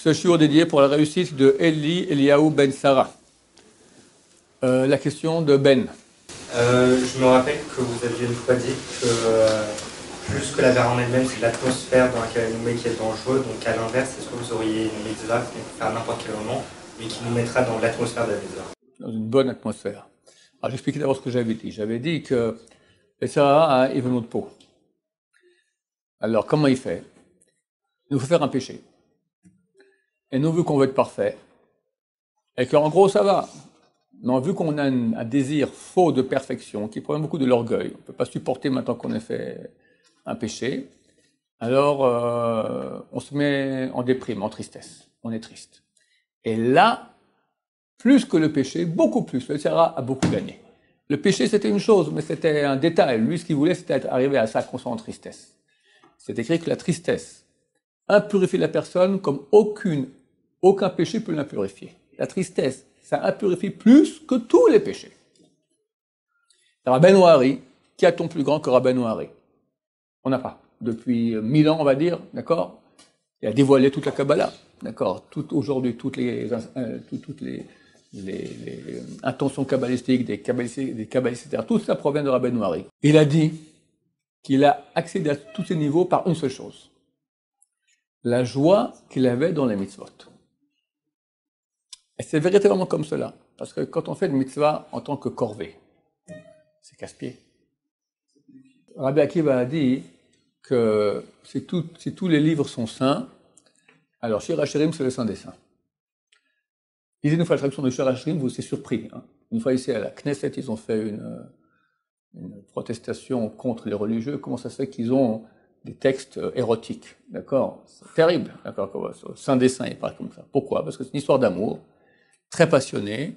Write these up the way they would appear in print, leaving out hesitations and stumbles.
Ce shiur dédié pour la réussite de Eliyahu Ben Sarah. La question de Ben. Je me rappelle que vous aviez une fois dit que plus que la mer en elle-même, c'est l'atmosphère dans laquelle elle nous met qui est dangereux. Donc à l'inverse, est-ce que vous auriez une mitzvah qu'on peut faire à n'importe quel moment, mais qui nous mettra dans l'atmosphère de la mitzvah? Dans une bonne atmosphère. Alors j'expliquais d'abord ce que j'avais dit. J'avais dit que Ben Sarah a un événement de peau. Alors comment il fait? Il nous faut faire un péché. Et nous, vu qu'on veut être parfait, et qu'en gros ça va, mais vu qu'on a un désir faux de perfection, qui provient beaucoup de l'orgueil, on ne peut pas supporter maintenant qu'on ait fait un péché, alors on se met en déprime, en tristesse, on est triste. Et là, plus que le péché, beaucoup plus, le Sarah a beaucoup gagné. Le péché c'était une chose, mais c'était un détail. Lui, ce qu'il voulait, c'était arriver à ça qu'on soit en tristesse. C'est écrit que la tristesse impurifie la personne comme aucun péché peut l'impurifier. La tristesse, ça impurifie plus que tous les péchés. Rabbeinu Hari, qui a-t-on plus grand que Rabbeinu Hari? On n'a pas. Depuis 1000 ans, on va dire, d'accord? Il a dévoilé toute la Kabbalah, d'accord? Aujourd'hui, toutes les intentions kabbalistiques, des kabbalistes, etc., tout ça provient de Rabbeinu Hari. Il a dit qu'il a accédé à tous ces niveaux par une seule chose. La joie qu'il avait dans les mitzvot. Et c'est véritablement comme cela. Parce que quand on fait une mitzvah en tant que corvée, c'est casse-pied. Rabbi Akiva a dit que si tous les livres sont saints, alors Shir HaShirim, c'est le saint des saints. Lisez une fois la traduction de Shir HaShirim, vous serez surpris. Une fois ici à la Knesset, ils ont fait une protestation contre les religieux. Comment ça se fait qu'ils ont des textes érotiques, d'accord? C'est terrible, d'accord? Saint des saints, il parle comme ça. Pourquoi? Parce que c'est une histoire d'amour, très passionnée,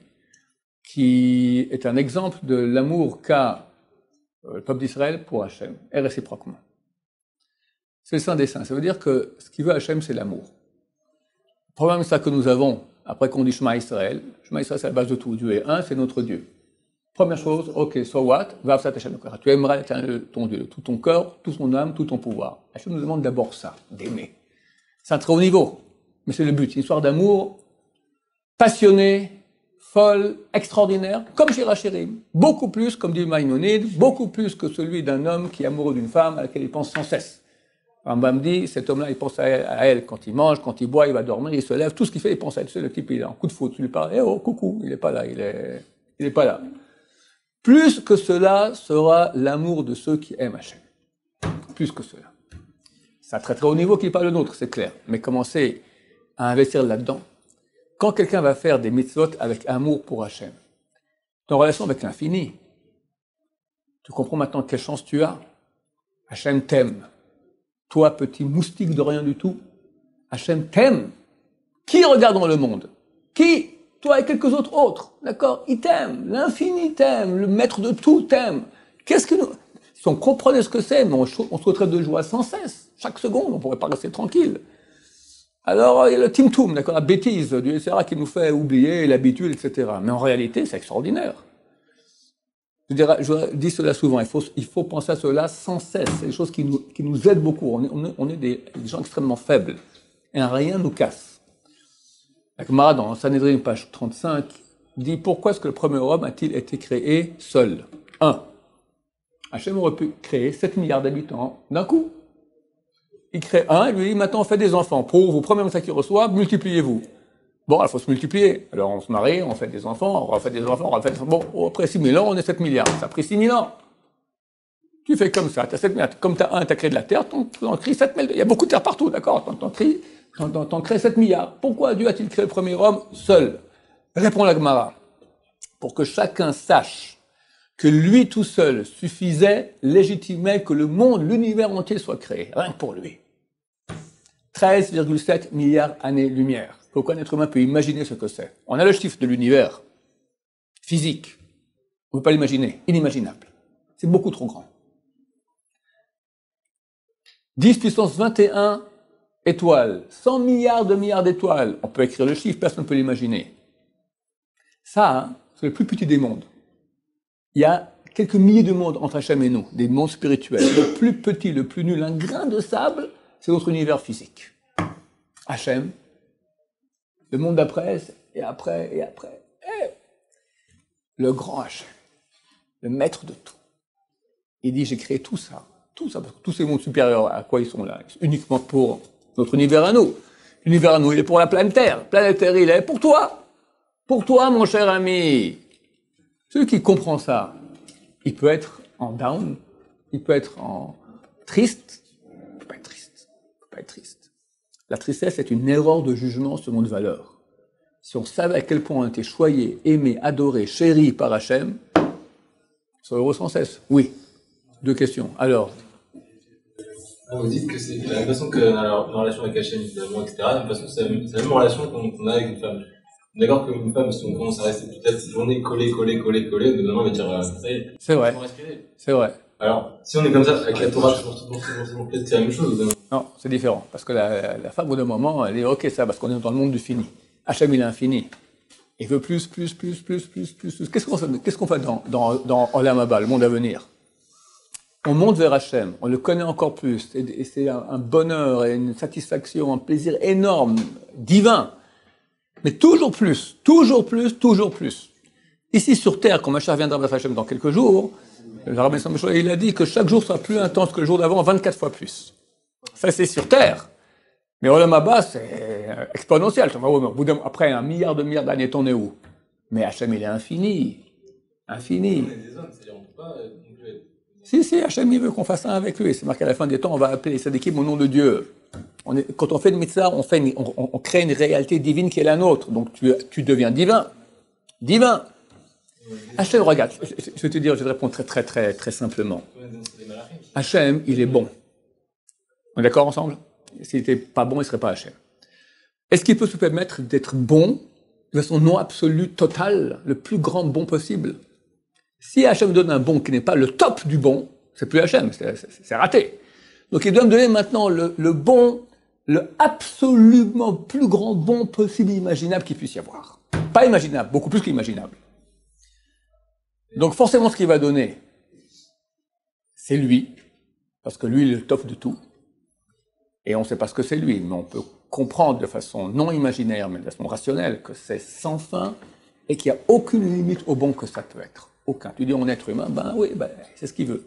qui est un exemple de l'amour qu'a le peuple d'Israël pour Hachem, et réciproquement. C'est le saint des saints, ça veut dire que ce qu'il veut Hachem, c'est l'amour. Le problème, c'est ça que nous avons, après qu'on dit Shema Israël. Shema Israël, c'est la base de tout. Dieu est un, c'est notre Dieu. Première chose, ok, so what? Tu aimeras ton Dieu de tout ton cœur, toute ton âme, tout ton pouvoir. Hachem nous demande d'abord ça, d'aimer. C'est un très haut niveau, mais c'est le but. C'est une histoire d'amour passionnée, folle, extraordinaire, comme Shir HaShirim. Beaucoup plus, comme dit Maïmonide, beaucoup plus que celui d'un homme qui est amoureux d'une femme à laquelle il pense sans cesse. Rambam dit, cet homme-là, il pense à elle quand il mange, quand il boit, il va dormir, il se lève, tout ce qu'il fait, il pense à elle. Tu sais, le type, il est en coup de foudre. Tu lui parles, oh, coucou, il n'est pas là, il est pas là. Plus que cela sera l'amour de ceux qui aiment Hachem. Plus que cela. C'est un très très haut niveau qui n'est pas le nôtre, c'est clair. Mais commencez à investir là-dedans. Quand quelqu'un va faire des mitzvot avec amour pour Hachem, en relation avec l'infini, tu comprends maintenant quelle chance tu as. Hachem t'aime. Toi, petit moustique de rien du tout, Hachem t'aime. Qui regarde dans le monde? Qui? Toi et quelques autres, d'accord? Il t'aime, l'infini t'aime, le maître de tout t'aime. Qu'est-ce que nous... Si on comprenait ce que c'est, mais on se retraite de joie sans cesse, chaque seconde, on ne pourrait pas rester tranquille. Alors, il y a le timtoum, d'accord, la bêtise du SRA qui nous fait oublier l'habitude, etc. Mais en réalité, c'est extraordinaire. Je dis cela souvent, il faut penser à cela sans cesse. C'est des choses qui nous aident beaucoup. On est des gens extrêmement faibles. Et rien nous casse. La Gemara, dans Sanhedrin, page 35, dit pourquoi est-ce que le premier homme a-t-il été créé seul? 1. Hachem aurait pu créer 7 milliards d'habitants d'un coup. Il crée un, et lui dit maintenant on fait des enfants. Pour vous, premier ça qu'il reçoit, multipliez-vous. Bon, il faut se multiplier. Alors on se marie, on fait des enfants, on refait des enfants, on refait des enfants. Bon, après 6 000 ans, on est 7 milliards. Ça a pris 6 000 ans. Tu fais comme ça, tu as 7 milliards. Comme tu as un, tu as créé de la terre, t'en crées 7 000. Il y a beaucoup de terre partout, d'accord? T'en crées 7 milliards. Pourquoi Dieu a-t-il créé le premier homme seul? Répond la Gemara. Pour que chacun sache que lui tout seul suffisait, légitimait que le monde, l'univers entier soit créé. Rien que pour lui. 13,7 milliards années-lumière. Pourquoi un être humain peut imaginer ce que c'est? On a le chiffre de l'univers physique. On ne peut pas l'imaginer. Inimaginable. C'est beaucoup trop grand. 10 puissance 21 étoiles, 100 milliards d'étoiles. On peut écrire le chiffre, personne ne peut l'imaginer. Ça, c'est le plus petit des mondes. Il y a quelques milliers de mondes entre Hachem et nous, des mondes spirituels. Le plus petit, le plus nul, un grain de sable, c'est notre univers physique. Hachem, Le monde d'après, et après. Le grand Hachem, le maître de tout. Il dit, j'ai créé tout ça, parce que tous ces mondes supérieurs, à quoi ils sont là? Uniquement pour notre univers à nous. L'univers à nous, il est pour la planète Terre. La planète Terre, il est pour toi. Pour toi, mon cher ami. Celui qui comprend ça, il peut être en down, il peut être en triste, il peut pas être triste. Il peut pas être triste. La tristesse est une erreur de jugement selon nos valeurs. Si on savait à quel point on était choyé, aimé, adoré, chéri par Hachem, on serait heureux sans cesse. Oui. 2 questions. Alors. Vous dites que c'est la même façon que dans la relation avec Hachem, finalement, etc. De toute façon, c'est la même relation qu'on a avec une femme. D'accord qu'une femme, si on commence à rester toute la journée collé, au bout d'un moment, on va dire, ça y est. C'est vrai. C'est vrai. Alors, si on est comme ça, avec la Torah, c'est la même chose. Non, c'est différent. Parce que la femme, au bout d'un moment, elle dit, ok, ça, parce qu'on est dans le monde du fini. Hachem, il est infini. Il veut plus. Qu'est-ce qu'on fait dans Olam Haba, le monde à venir? On monte vers Hachem, on le connaît encore plus, et c'est un bonheur et une satisfaction, un plaisir énorme, divin. Mais toujours plus. Ici sur Terre, quand Mashiach viendra vers Hachem dans quelques jours, le Rabbi Samachol, il a dit que chaque jour sera plus intense que le jour d'avant, 24 fois plus. Ça, c'est sur Terre. Mais Olam Haba, c'est exponentiel. Après 1 milliard de milliards d'années, t'en es où? Mais Hachem, il est infini. Infini. Si, Hachem, il veut qu'on fasse un avec lui. C'est marqué à la fin des temps, on va appeler Sadikim au nom de Dieu. Quand on fait une mitzvah, on crée une réalité divine qui est la nôtre. Donc tu deviens divin. Divin. Hachem, regarde, je vais te répondre très simplement. Hachem, il est bon. On est d'accord ensemble? S'il n'était pas bon, il ne serait pas Hachem. Est-ce qu'il peut se permettre d'être bon de façon non absolue, totale, le plus grand bon possible? Si Hachem donne un bon qui n'est pas le top du bon, c'est plus Hachem, c'est raté. Donc il doit me donner maintenant le bon, le absolument plus grand bon possible imaginable qu'il puisse y avoir. Pas imaginable, beaucoup plus qu'imaginable. Donc forcément ce qu'il va donner, c'est lui, parce que lui il est le top de tout. Et on ne sait pas ce que c'est lui, mais on peut comprendre de façon non imaginaire, mais de façon rationnelle, que c'est sans fin et qu'il n'y a aucune limite au bon que ça peut être. Aucun. Tu dis on est être humain, c'est ce qu'il veut.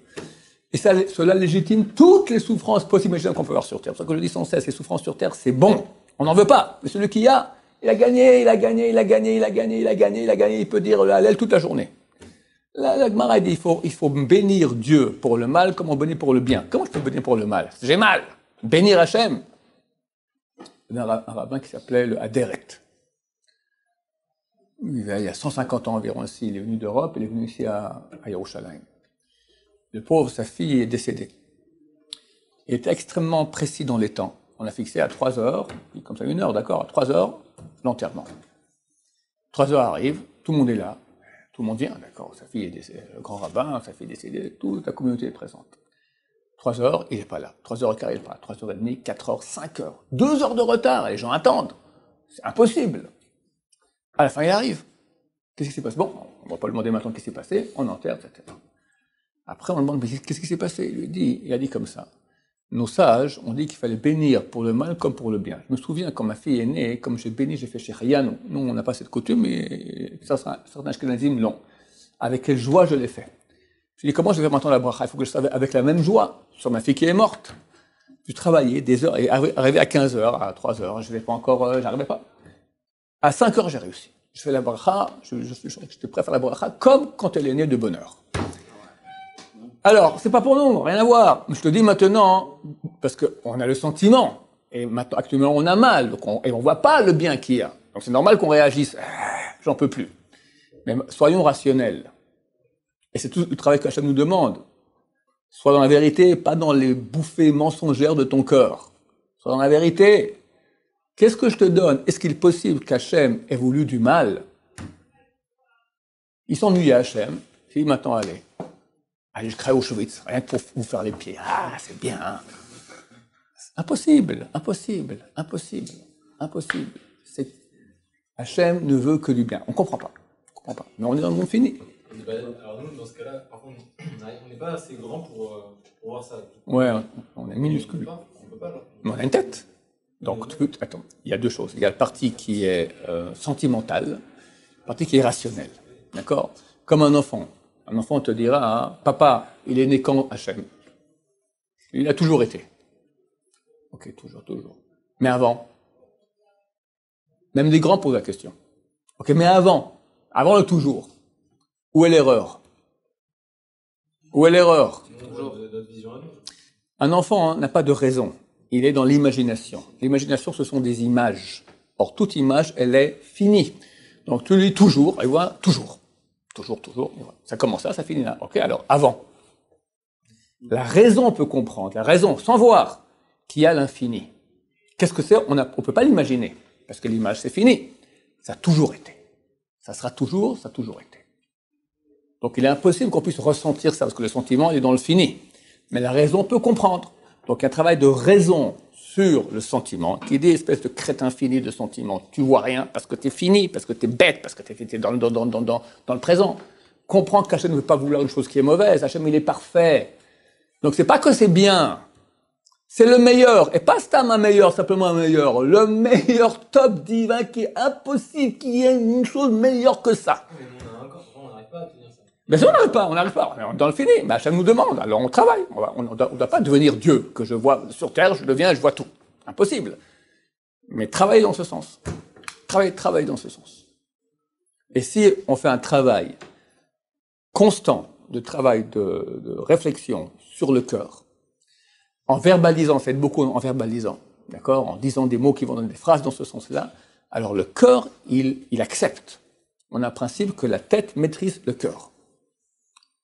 Et cela légitime toutes les souffrances possibles et imaginables qu'on peut avoir sur Terre. C'est pour ça que je dis sans cesse, les souffrances sur Terre, c'est bon. On n'en veut pas. Mais celui qui a, il a gagné, il peut dire le Hallel toute la journée. La Gemara dit, il faut bénir Dieu pour le mal comme on bénit pour le bien. Comment je peux bénir pour le mal? J'ai mal. Bénir Hachem. Il y a un rabbin qui s'appelait le Aderet. Il y a 150 ans environ ici, il est venu d'Europe, il est venu ici à Yerushalayim. Le pauvre, sa fille est décédée. Il était extrêmement précis dans les temps. On a fixé à 3 heures, puis comme ça 1 heure, d'accord, à 3 heures, l'enterrement. 3 heures arrivent, tout le monde est là, tout le monde vient, d'accord, sa fille est décédée, le grand rabbin, sa fille est décédée, toute la communauté est présente. 3 heures, il n'est pas là. 3 heures et quart, il n'est pas là. 3 heures et demie, 4 heures, 5 heures. 2 heures de retard, et les gens attendent. C'est impossible. À la fin, il arrive. Qu'est-ce qui s'est passé? Bon, on ne va pas lui demander maintenant ce qui s'est passé, on enterre, etc. Après, on lui demande, mais qu'est-ce qui s'est passé? Il a dit comme ça. Nos sages ont dit qu'il fallait bénir pour le mal comme pour le bien. Je me souviens, quand ma fille est née, comme j'ai béni, j'ai fait chez Riyanou. Nous, on n'a pas cette coutume, mais certains Ashkenazim l'ont. Avec quelle joie je l'ai fait. Je lui ai dit, comment je vais faire maintenant la bracha? Il faut que je travaille avec la même joie sur ma fille qui est morte. Je travaillais des heures, et arrivé à 15 heures, à 3 heures, je n'avais pas encore, j'arrivais pas. À 5 heures, j'ai réussi. Je fais la bracha, je te préfère la bracha comme quand elle est née de bonheur. Alors, c'est pas pour nous, rien à voir. Je te dis maintenant, parce qu'on a le sentiment, et maintenant, actuellement, on a mal, donc on voit pas le bien qu'il y a. Donc c'est normal qu'on réagisse, j'en peux plus. Mais soyons rationnels. Et c'est tout le travail qu'Hachem nous demande. Sois dans la vérité, pas dans les bouffées mensongères de ton cœur. Sois dans la vérité. Qu'est-ce que je te donne? Est-ce qu'il est possible qu'Hachem ait voulu du mal? Il s'ennuie à Hachem. Il dit maintenant, allez, je crée Auschwitz, rien que pour vous faire les pieds. Ah, c'est bien. Hein? Impossible. Hachem ne veut que du bien. On comprend pas. Mais on est dans le monde fini. Alors nous, dans ce cas-là, par contre, on n'est pas assez grand pour voir ça. Ouais, on est minuscule. On peut pas, mais on a une tête. Donc, attends, il y a deux choses. Il y a la partie qui est sentimentale, la partie qui est rationnelle. D'accord? Comme un enfant. Un enfant te dira, hein, papa, il est né quand Hachem? Il a toujours été. Ok, toujours, toujours. Mais avant? Même les grands posent la question. Ok, mais avant le toujours. Où est l'erreur? Où est l'erreur? Un enfant n'a pas de raison. Il est dans l'imagination. L'imagination, ce sont des images. Or, toute image, elle est finie. Donc, tu lis toujours, et voilà, toujours. Toujours, toujours. Ça commence là, ça finit là. Ok, alors, avant. La raison, on peut comprendre. La raison, sans voir, qu'il y a l'infini. Qu'est-ce que c'est? On ne peut pas l'imaginer. Parce que l'image, c'est fini. Ça a toujours été. Ça sera toujours, ça a toujours été. Donc, il est impossible qu'on puisse ressentir ça, parce que le sentiment, il est dans le fini. Mais la raison peut comprendre. Donc, un travail de raison sur le sentiment, qui est des espèces de crétin fini de sentiments. Tu vois rien parce que tu es fini, parce que tu es bête, parce que tu es dans le présent. Comprends qu'Hachem ne veut pas vouloir une chose qui est mauvaise. Hachem, il est parfait. Donc, c'est pas que c'est bien. C'est le meilleur. Et pas Stam un meilleur, simplement un meilleur. Le meilleur top divin qui est impossible qu'il y ait une chose meilleure que ça. On n'arrive pas à tenir ça. Mais on n'arrive pas. On est dans le fini. Mais Hachem nous demande. Alors on travaille. On ne doit pas devenir Dieu, que je vois sur terre, je deviens et je vois tout. Impossible. Mais travailler dans ce sens. Travailler dans ce sens. Et si on fait un travail constant de travail de réflexion sur le cœur, en verbalisant, ça aide beaucoup en verbalisant, d'accord, en disant des mots qui vont donner des phrases dans ce sens-là, alors le cœur, il accepte. On a un principe que la tête maîtrise le cœur.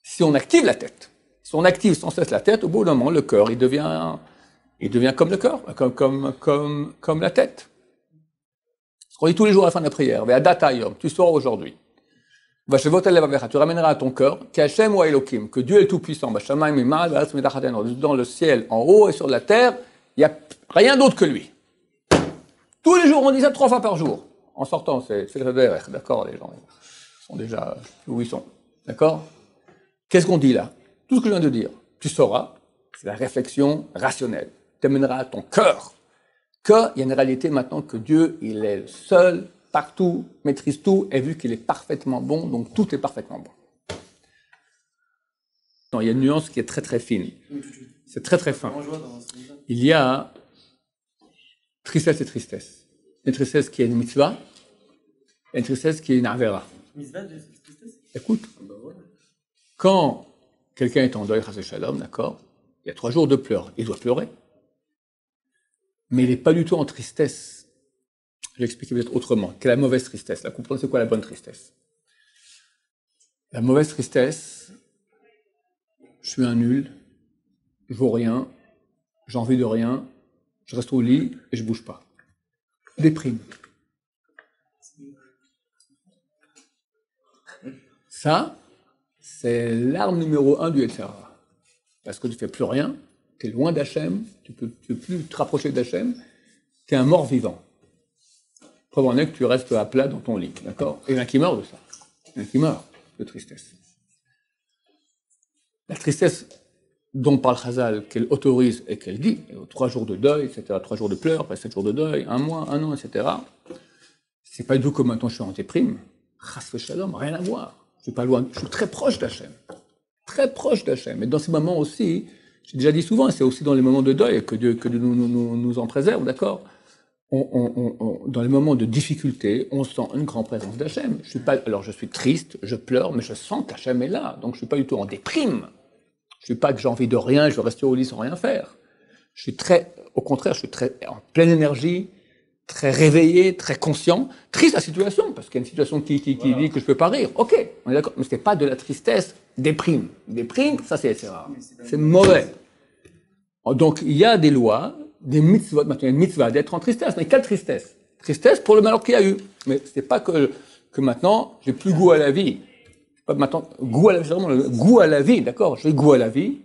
Si on active la tête, si on active sans cesse la tête, au bout d'un moment, le cœur, il devient comme le cœur, comme la tête. Ce qu'on dit tous les jours à la fin de la prière, Ve'adatayom, tu sors aujourd'hui. Tu ramèneras à ton cœur, qu'Hachem ou Elohim, que Dieu est tout-puissant, dans le ciel, en haut et sur la terre, il n'y a rien d'autre que lui. Tous les jours, on dit ça 3 fois par jour. En sortant, c'est le réveil, d'accord, les gens sont déjà où ils sont, d'accord? Qu'est-ce qu'on dit là? Tout ce que je viens de dire. Tu sauras, c'est la réflexion rationnelle. Tu amèneras à ton cœur, qu'il y a une réalité maintenant que Dieu, il est le seul, partout, maîtrise tout, et vu qu'il est parfaitement bon, donc tout est parfaitement bon. Non, il y a une nuance qui est très très fine. C'est très très fin. Il y a tristesse et tristesse. Une tristesse qui est une mitzvah, et une tristesse qui est une avera. Écoute, quand quelqu'un est en deuil, chas shalom, d'accord, il y a 3 jours de pleurs, il doit pleurer. Mais il n'est pas du tout en tristesse. Je vais expliquer peut-être autrement. Quelle est la mauvaise tristesse? Là, comprenez c'est quoi la bonne tristesse? La mauvaise tristesse, je suis un nul, je vaux rien, j'ai envie de rien, je reste au lit et je bouge pas. Déprime. Ça, c'est l'arme numéro 1 du Yetzirah. Parce que tu fais plus rien, tu es loin d'Hachem, tu peux plus te rapprocher d'Hachem, tu es un mort vivant. Preuve en est que tu restes à plat dans ton lit, d'accord? Et il y en a qui meurent de ça. Il y en a qui meurent de tristesse. La tristesse dont parle Chazal, qu'elle autorise et qu'elle dit, 3 jours de deuil, etc., 3 jours de pleurs, après 7 jours de deuil, 1 mois, 1 an, etc., c'est pas du tout comme maintenant je suis en déprime. Chas v'shalom, rien à voir. Je suis pas loin, je suis très proche d'Hachem. Très proche d'Hachem. Et dans ces moments aussi, j'ai déjà dit souvent, et c'est aussi dans les moments de deuil que Dieu nous en préserve, d'accord? Dans les moments de difficulté, on sent une grande présence d'Hachem. Alors je suis triste, je pleure, mais je sens qu'Hachem est là. Donc je suis pas du tout en déprime. Je suis pas que j'ai envie de rien, je vais rester au lit sans rien faire. Au contraire, je suis très en pleine énergie, très réveillé, très conscient. Triste la situation, parce qu'il y a une situation qui dit que je peux pas rire. Ok, on est d'accord, mais c'est pas de la tristesse, déprime. Déprime, ça c'est rare. C'est mauvais. Donc il y a des lois, des mitzvot, maintenant il y a une mitzvah d'être en tristesse, mais quelle tristesse? Tristesse pour le malheur qu'il y a eu. Mais c'est pas que maintenant j'ai plus goût à la vie. Pas maintenant, goût à la vie, vraiment le goût à la vie, d'accord? J'ai goût à la vie,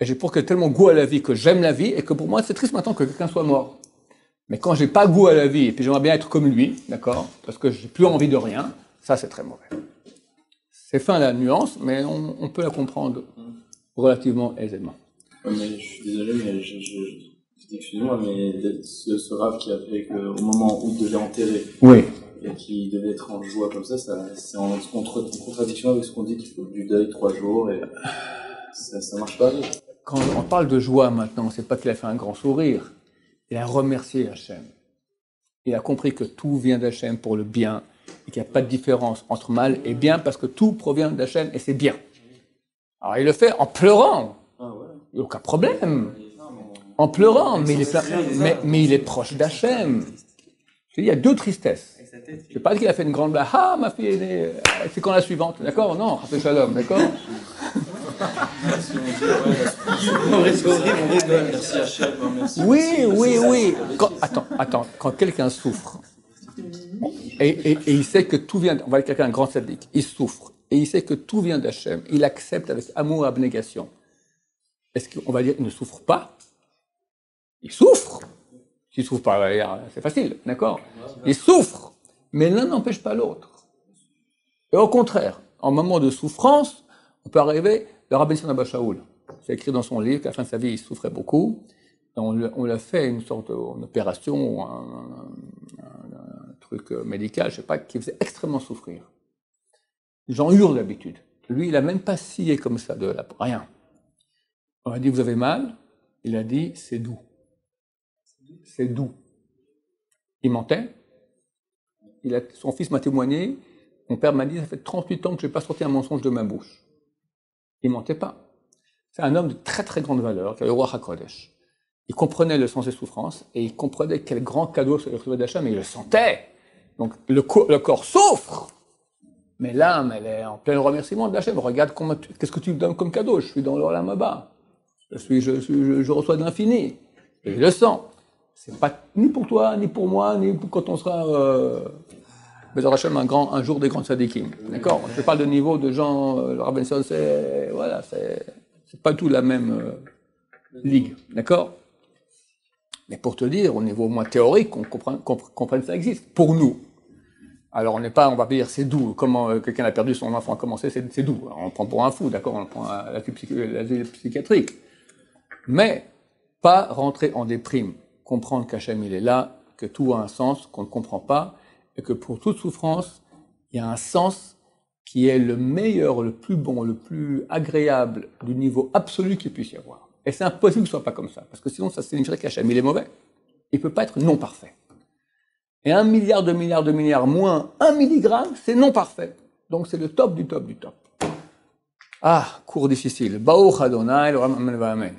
et j'ai pour que tellement goût à la vie que j'aime la vie, et que pour moi c'est triste maintenant que quelqu'un soit mort. Mais quand j'ai pas goût à la vie, et puis j'aimerais bien être comme lui, d'accord? Parce que j'ai plus envie de rien, ça c'est très mauvais. C'est fin la nuance, mais on peut la comprendre relativement aisément. Mais je suis désolé, mais Excusez-moi, mais ce rave qui a fait qu'au moment où il devait enterrer, Oui. et qui devait être en joie comme ça c'est en contradiction avec ce qu'on dit qu'il faut du deuil 3 jours, et ça marche pas. Quand on parle de joie maintenant, c'est pas qu'il a fait un grand sourire, il a remercié Hachem. Il a compris que tout vient d'Hachem pour le bien, et qu'il n'y a pas de différence entre mal et bien, parce que tout provient d'Hachem et c'est bien. Alors il le fait en pleurant, il n'y a aucun problème, en pleurant, mais il est proche d'Hachem. Il y a deux tristesses. Je ne sais pas qu'il a fait une grande blague. Ah, ma fille est née. C'est quand la suivante, d'accord? Non, c'est Shalom, d'accord? Oui. Attends. Quand quelqu'un souffre, et il sait que tout vient, on va dire quelqu'un, un grand sadique, il souffre, et il sait que tout vient d'Hachem, il accepte avec amour et abnégation. Est-ce qu'on va dire qu'il ne souffre pas? Il souffre. S'il ne souffre pas, c'est facile, d'accord? Il souffre, mais l'un n'empêche pas l'autre. Et au contraire, en moment de souffrance, on peut arriver, le Rabbi Sion Abba Shaul, c'est écrit dans son livre qu'à la fin de sa vie, il souffrait beaucoup. On l'a fait une sorte d'opération, un truc médical, je sais pas, qui faisait extrêmement souffrir. Les gens hurlent d'habitude. Lui, il n'a même pas scié comme ça, rien. On a dit, vous avez mal? Il a dit, c'est doux. C'est doux. Il mentait. Son fils m'a témoigné. Mon père m'a dit, ça fait 38 ans que je n'ai pas sorti un mensonge de ma bouche. Il mentait pas. C'est un homme de très très grande valeur, qui est le roi HaKodesh. Il comprenait le sens des souffrances, et il comprenait quel grand cadeau ça lui recevait d'Hachem, mais il le sentait. Donc le corps souffre, mais l'âme, elle est en plein remerciement d'Hachem. Regarde qu'est-ce que tu me donnes comme cadeau. Je suis dans l'Olam Haba. Je reçois de l'infini. Et je le sens. C'est pas ni pour toi, ni pour moi, ni pour quand on sera Bézar Hachem un jour des grands tzadikim. D'accord? Je parle de niveau de gens, le Rabbi Sion, c'est pas tout la même ligue. D'accord? Mais pour te dire, au niveau moins théorique, qu'on comprenne que ça existe. Pour nous. Alors on va pas dire c'est doux, comment quelqu'un a perdu son enfant a commencé, c'est doux. Alors, on prend pour un fou, d'accord? On prend l'asile psychiatrique. Mais pas rentrer en déprime. Comprendre qu'Hachem il est là, que tout a un sens, qu'on ne comprend pas, et que pour toute souffrance, il y a un sens qui est le meilleur, le plus bon, le plus agréable du niveau absolu qu'il puisse y avoir. Et c'est impossible que ce soit pas comme ça, parce que sinon ça signifierait qu'Hachem il est mauvais. Il peut pas être non parfait. Et 1 milliard de milliards moins 1 milligramme, c'est non parfait. Donc c'est le top du top du top. Ah, cours difficile. Baruch Adonai, Amen.